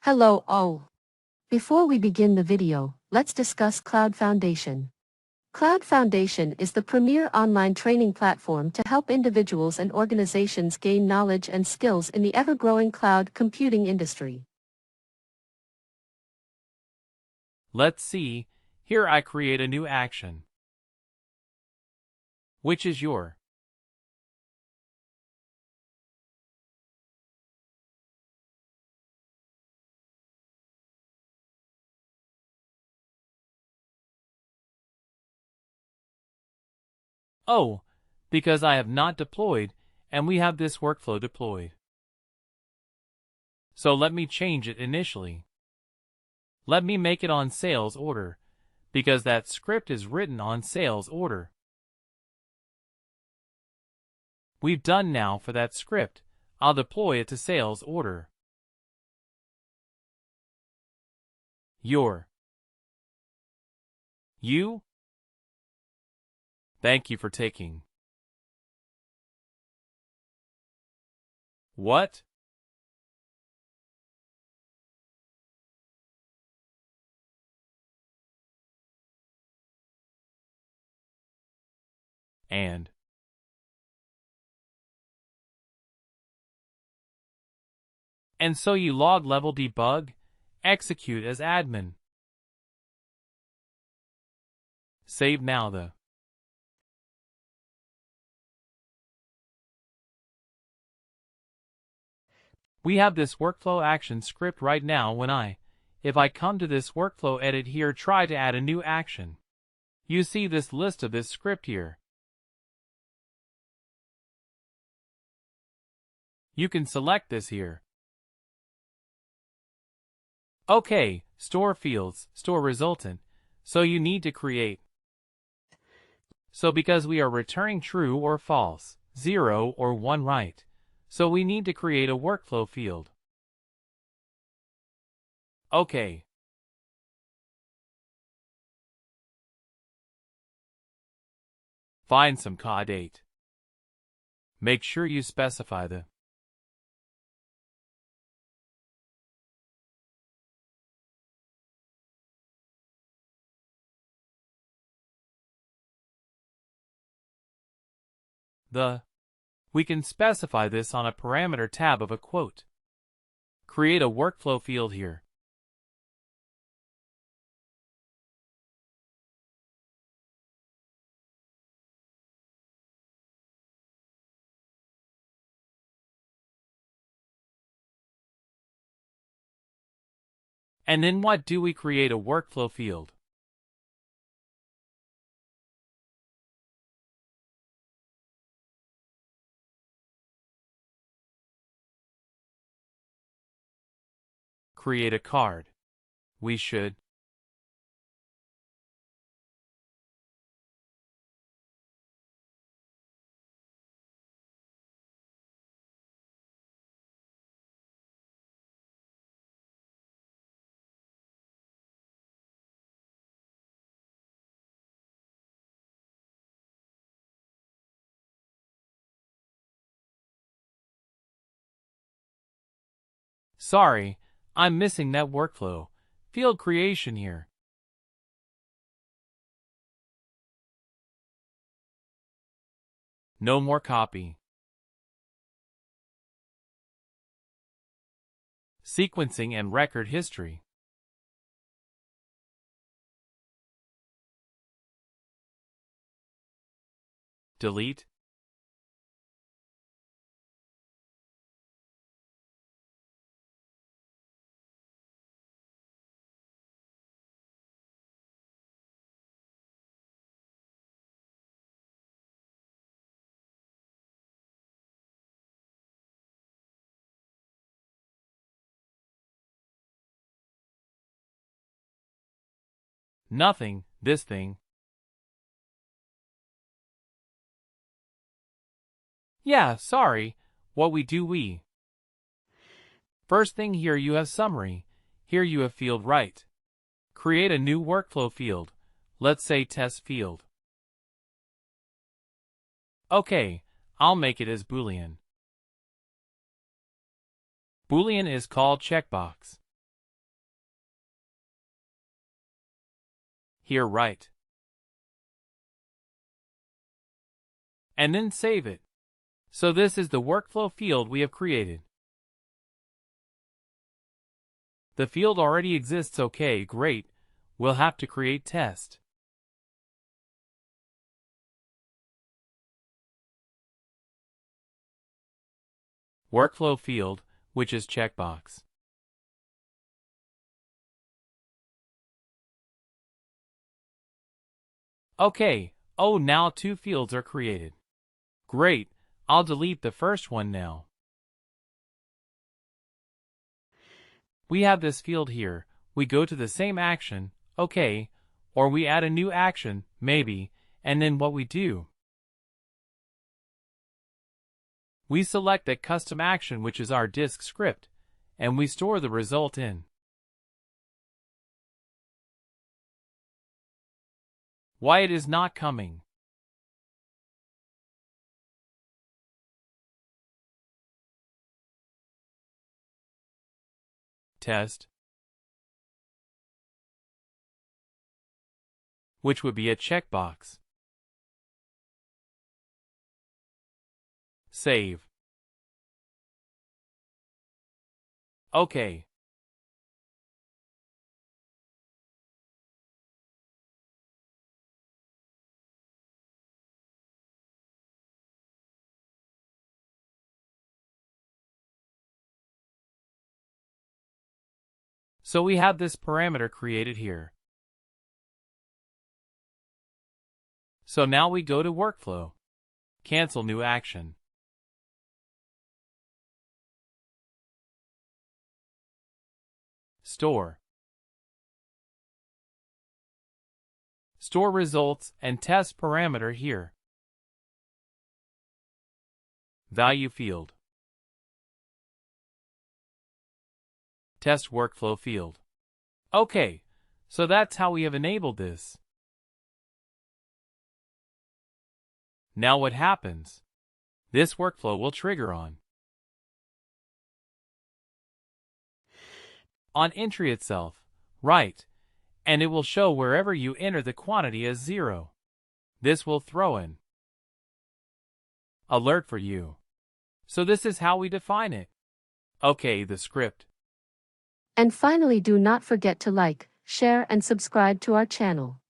Hello all. Before we begin the video, let's discuss CloudFoundation. CloudFoundation is the premier online training platform to help individuals and organizations gain knowledge and skills in the ever-growing cloud computing industry. Let's see, here I create a new action. Which is your? Oh, because I have not deployed, and we have this workflow deployed. So let me change it initially. Let me make it on sales order, because that script is written on sales order. We've done now for that script. I'll deploy it to sales order. Your. You? Thank you for taking. What? And so you log level debug, execute as admin. Save now the. We have this workflow action script right now if I come to this workflow edit here, try to add a new action. You see this list of this script here. You can select this here. Okay, store fields, store resultant. So you need to create. So because we are returning true or false, 0 or 1 right. So we need to create a workflow field. Okay. Find some date. Make sure you specify the. We can specify this on a parameter tab of a quote. Create a workflow field here. And then what do we create a workflow field? Create a card. We should. Sorry, I'm missing that workflow field creation here. No more copy. Sequencing and record history. Delete. Nothing, this thing. Yeah, sorry, what we do we. First thing here you have summary, here you have field right. Create a new workflow field, let's say test field. Okay, I'll make it as Boolean. Boolean is called checkbox. Here right. And then save it. So this is the workflow field we have created. The field already exists. Okay, great. We'll have to create test. Workflow field, which is checkbox. Okay, oh now two fields are created. Great, I'll delete the first one now. We have this field here, we go to the same action, okay, or we add a new action, maybe, and then what we do. We select that custom action which is our disk script, and we store the result in. Why it is not coming? Test, which would be a checkbox. Save. Okay. So we have this parameter created here. So now we go to workflow. Cancel new action. Store. Store results and test parameter here. Value field. Test workflow field. Okay, so that's how we have enabled this. Now what happens? This workflow will trigger on entry itself, right, and it will show wherever you enter the quantity as 0. This will throw an alert for you. So this is how we define it. Okay, the script. And finally, do not forget to like, share and subscribe to our channel.